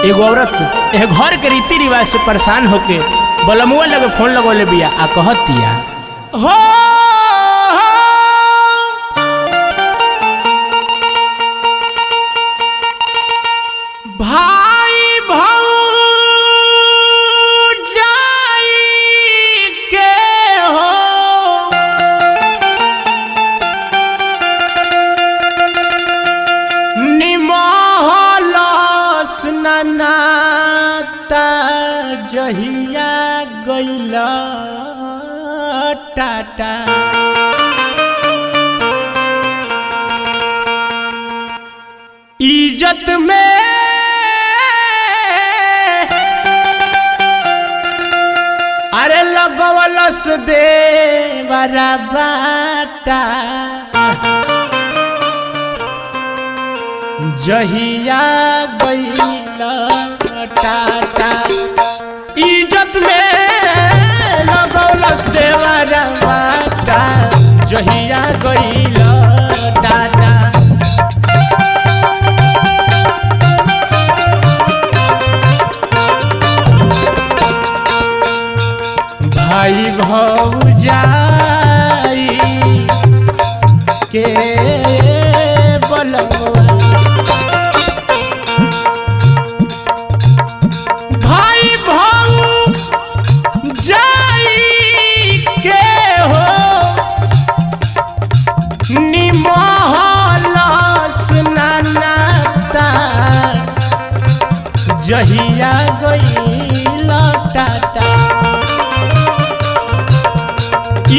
एगो औरत ए घर के रीति रिवाज से परेशान होके बलमुआ लगे फोन लगौले बिया आ कहतिया हो भाई भौजाई के हो निमहलस नाता जहिया गइला टाटा इज्जत में अरे लगवलस देवरा बाटा जहिया गइला टाटा इज्जत में लगवलस देवरा बाटा जहिया गइला टाटा भाई भौजाई के बलवा भाई भौजाई के हो निमहलस नाता जहिया गइला टाटा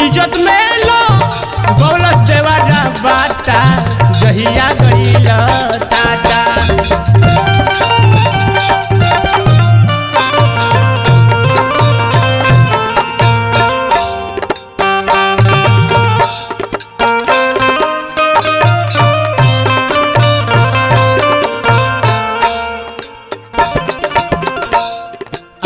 इज्जत में लो गौलस देवारा बाटा जहिया गइला टाटा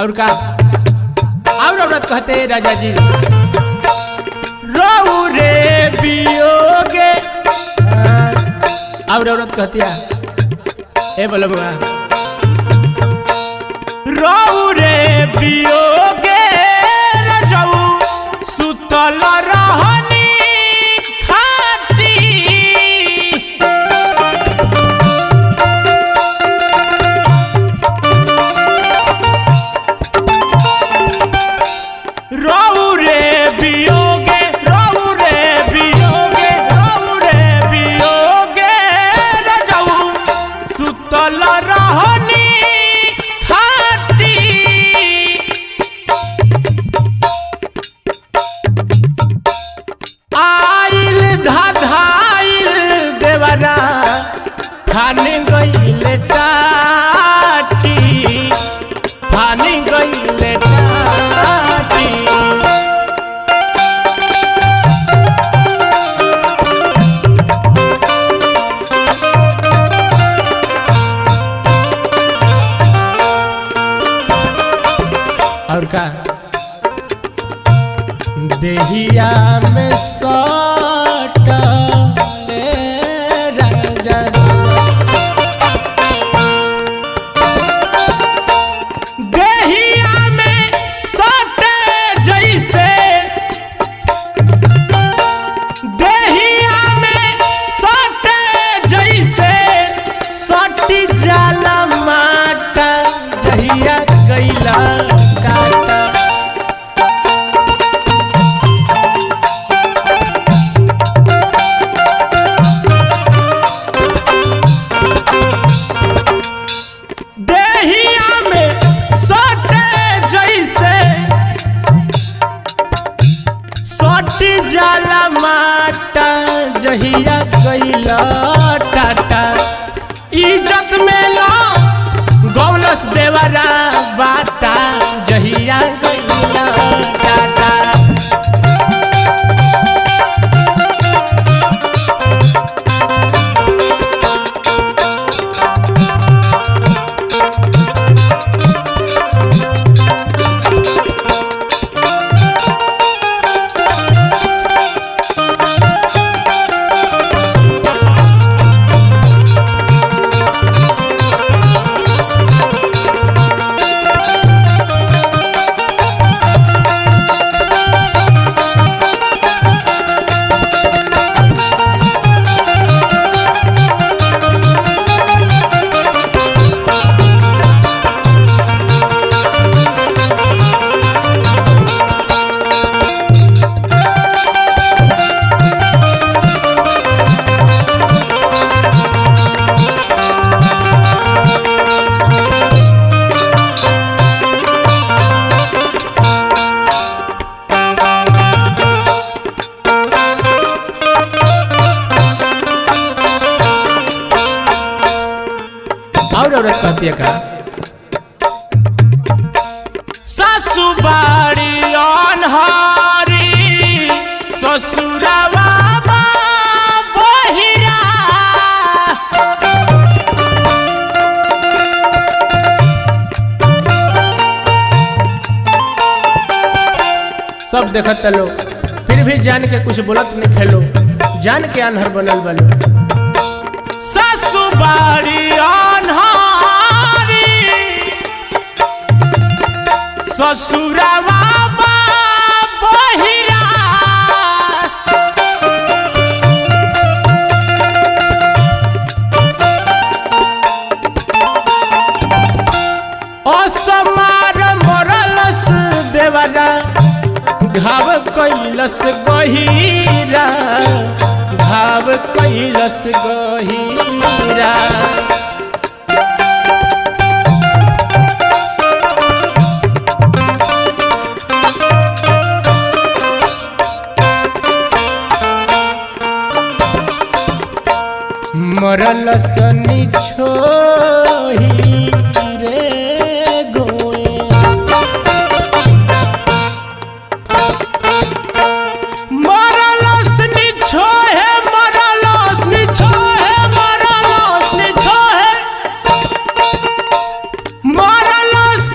और का और औरत कहते राजा जी रहू रे बियोगे और औरत कहतिया ए बोलबा रहू रे बियोगे रजऊ सुतल रहनी खाती रहू रे बियोगे सुतल रहनी खाती आइल धाधाइल देवरा फान गइल टाटी फान गइल टाटी और का देहिया में सटले राजा देहिया में सटे जैसे देहिया में सटे जैसे सटी जाला माटा जहिया गइला टाटा देहिया में सटे जैसे सटी जाला माटा जहिया गइला टाटा इज्जत में लो गौलस देवरा बाटा जहिया गइला टाटा का सासु बाड़ी अनहारी ससुरवा बहिरा सब देखत लो फिर भी जान के कुछ बोलत नहीं खेलो जान के अनहर बनल बलो सासु बाड़ी अनहारी ससुरवा बहिरा असमार मरलस देवरा घाव कैलस गहीरा घाव कैलस गहीरा मरलस निछोही रे गोए मरलस निछोहे मरलस निछोहे मरलस निछोहे मरलस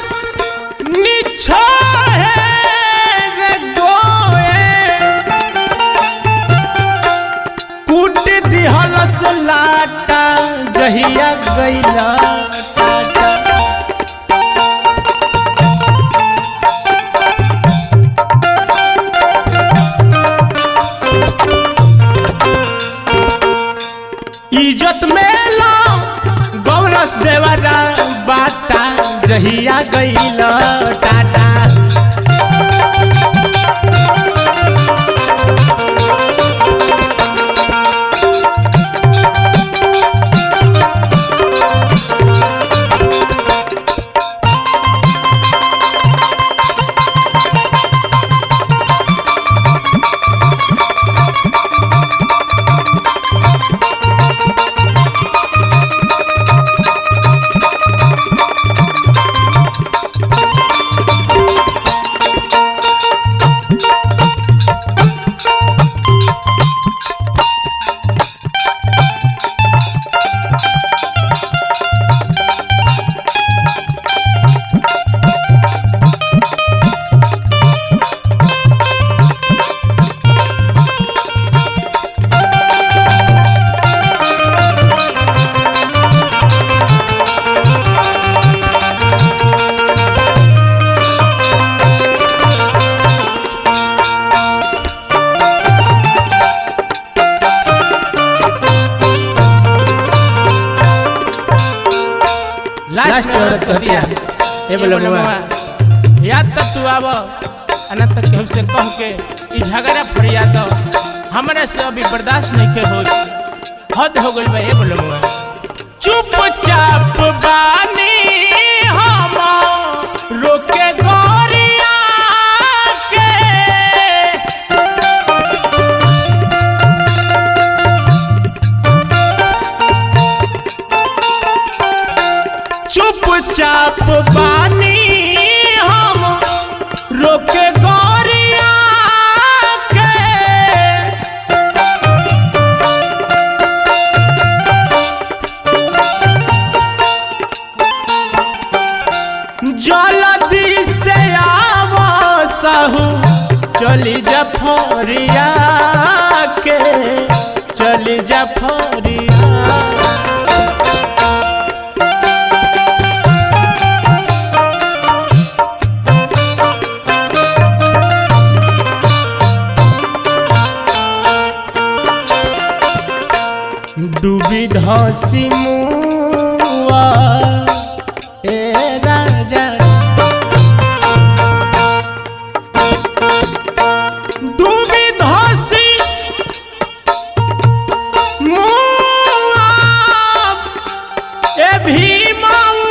निछोहे रे गोए कूट दिहलस लाटा जहिया गैला टाटा इज्जत में लो गौरस देवरा बाटा जहिया गैला टाटा लास्ट औरत कहती है ए बोलमुआ याद तक तू आव अना तक हमसे कह के ई झगड़ा फरियाद हमरा से अभी बर्दाश्त नहीं के हो हद हो गइल बा ए बोलमुआ चुपचाप बानी हम रोके गोरिया के चुपचाप बानी हम रोके गोरिया के जल्दी से आवो साहू चली जा फरिया के चली जा फरिया डूबी धसी मुआ ए राजा डूबी धसी मुआ ए भीमाऊ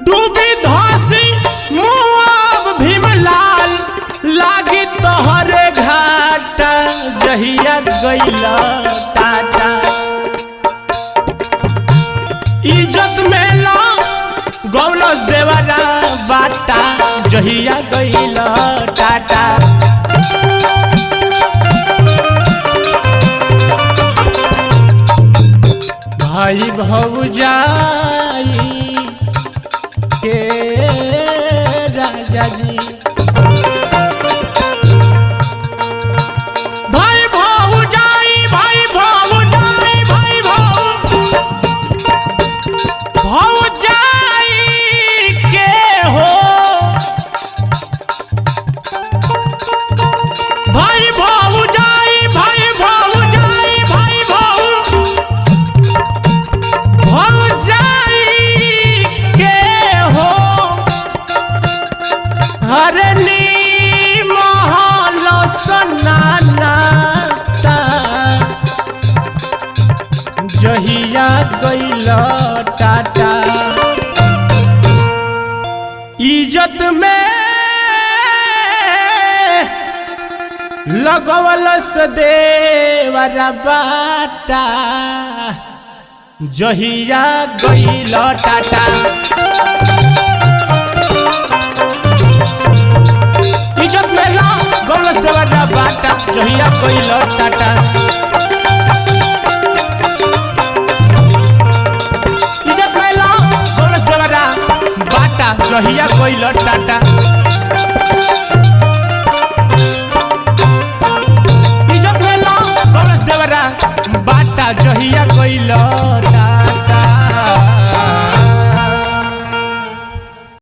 डूबी धसी मुआ भीमलाल लागी तोहरे घर बाटा जहिया गइल टाटा। भाई भौजाई के राजा जी जहिया गइल टाटा। इज्जत में लगवल सदेवरा बाटा जहिया गइल टाटा। इज्जत में लगवल सदेवरा बाटा जहिया गइल टाटा। जहिया गइल टाटा। इज्जत में लो गलस देवरा बाटा जहिया गइल।